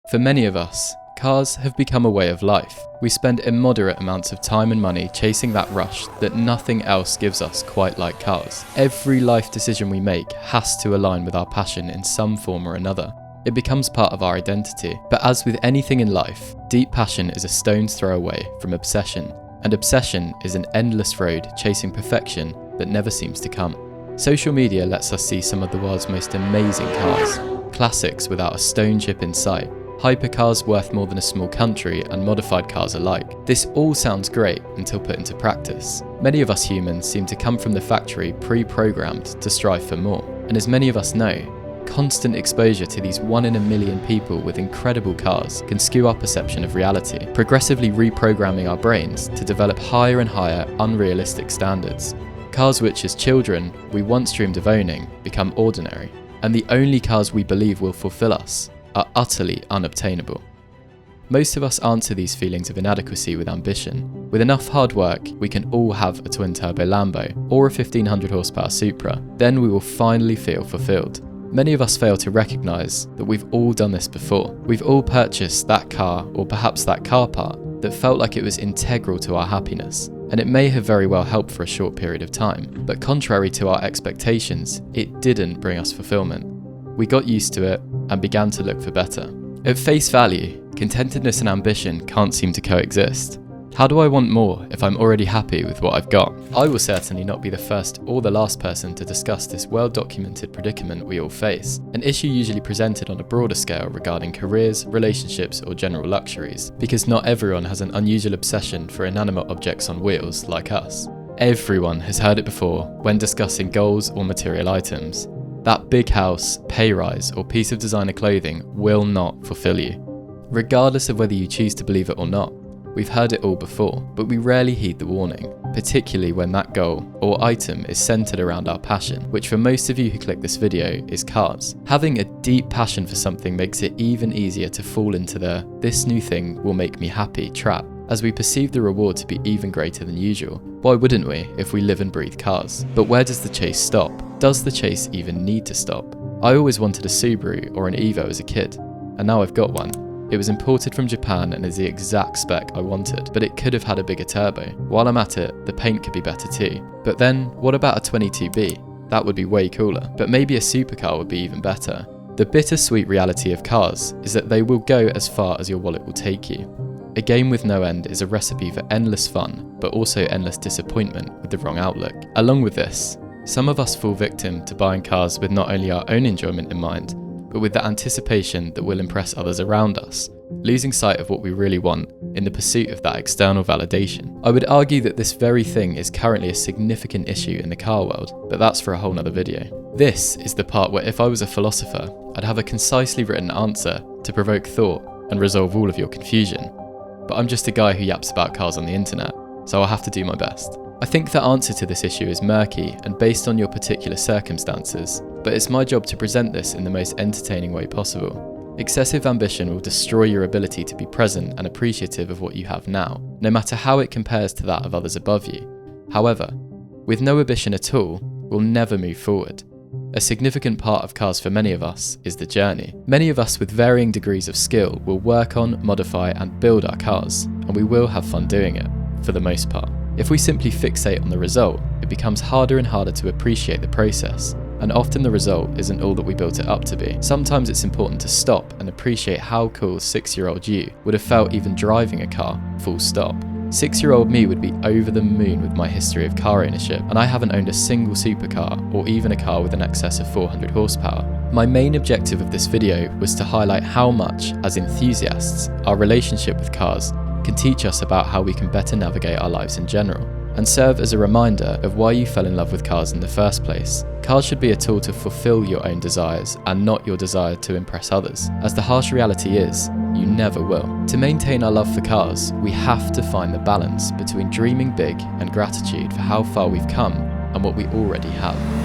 For many of us, cars have become a way of life. We spend immoderate amounts of time and money chasing that rush that nothing else gives us quite like cars. Every life decision we make has to align with our passion in some form or another. It becomes part of our identity. But as with anything in life, deep passion is a stone's throw away from obsession. And obsession is an endless road chasing perfection that never seems to come. Social media lets us see some of the world's most amazing cars. Classics without a stone chip in sight. Hypercars worth more than a small country, and modified cars alike. This all sounds great until put into practice. Many of us humans seem to come from the factory pre-programmed to strive for more. And as many of us know, constant exposure to these 1 in a million people with incredible cars can skew our perception of reality, progressively reprogramming our brains to develop higher and higher unrealistic standards. Cars which as children we once dreamed of owning become ordinary, and the only cars we believe will fulfill us are utterly unobtainable. Most of us answer these feelings of inadequacy with ambition. With enough hard work, we can all have a twin-turbo Lambo or a 1500 horsepower Supra. Then we will finally feel fulfilled. Many of us fail to recognise that we've all done this before. We've all purchased that car, or perhaps that car part, that felt like it was integral to our happiness. And it may have very well helped for a short period of time, but contrary to our expectations, it didn't bring us fulfillment. We got used to it and began to look for better. At face value, contentedness and ambition can't seem to coexist. How do I want more if I'm already happy with what I've got? I will certainly not be the first or the last person to discuss this well-documented predicament we all face, an issue usually presented on a broader scale regarding careers, relationships, or general luxuries, because not everyone has an unusual obsession for inanimate objects on wheels like us. Everyone has heard it before when discussing goals or material items. That big house, pay rise, or piece of designer clothing will not fulfill you. Regardless of whether you choose to believe it or not, we've heard it all before, but we rarely heed the warning, particularly when that goal or item is centered around our passion, which for most of you who click this video is cars. Having a deep passion for something makes it even easier to fall into the "this new thing will make me happy" trap, as we perceive the reward to be even greater than usual. Why wouldn't we if we live and breathe cars? But where does the chase stop? Does the chase even need to stop? I always wanted a Subaru or an Evo as a kid, and now I've got one. It was imported from Japan and is the exact spec I wanted, but it could have had a bigger turbo. While I'm at it, the paint could be better too. But then, what about a 22B? That would be way cooler, but maybe a supercar would be even better. The bittersweet reality of cars is that they will go as far as your wallet will take you. A game with no end is a recipe for endless fun, but also endless disappointment with the wrong outlook. Along with this, some of us fall victim to buying cars with not only our own enjoyment in mind, but with the anticipation that we'll impress others around us, losing sight of what we really want in the pursuit of that external validation. I would argue that this very thing is currently a significant issue in the car world, but that's for a whole nother video. This is the part where if I was a philosopher, I'd have a concisely written answer to provoke thought and resolve all of your confusion. But I'm just a guy who yaps about cars on the internet, so I'll have to do my best. I think the answer to this issue is murky and based on your particular circumstances, but it's my job to present this in the most entertaining way possible. Excessive ambition will destroy your ability to be present and appreciative of what you have now, no matter how it compares to that of others above you. However, with no ambition at all, we'll never move forward. A significant part of cars for many of us is the journey. Many of us with varying degrees of skill will work on, modify, and build our cars, and we will have fun doing it, for the most part. If we simply fixate on the result, it becomes harder and harder to appreciate the process, and often the result isn't all that we built it up to be. Sometimes it's important to stop and appreciate how cool 6-year-old you would have felt even driving a car, full stop. 6-year-old me would be over the moon with my history of car ownership, and I haven't owned a single supercar or even a car with an excess of 400 horsepower. My main objective of this video was to highlight how much, as enthusiasts, our relationship with cars can teach us about how we can better navigate our lives in general, and serve as a reminder of why you fell in love with cars in the first place. Cars should be a tool to fulfill your own desires and not your desire to impress others, as the harsh reality is, you never will. To maintain our love for cars, we have to find the balance between dreaming big and gratitude for how far we've come and what we already have.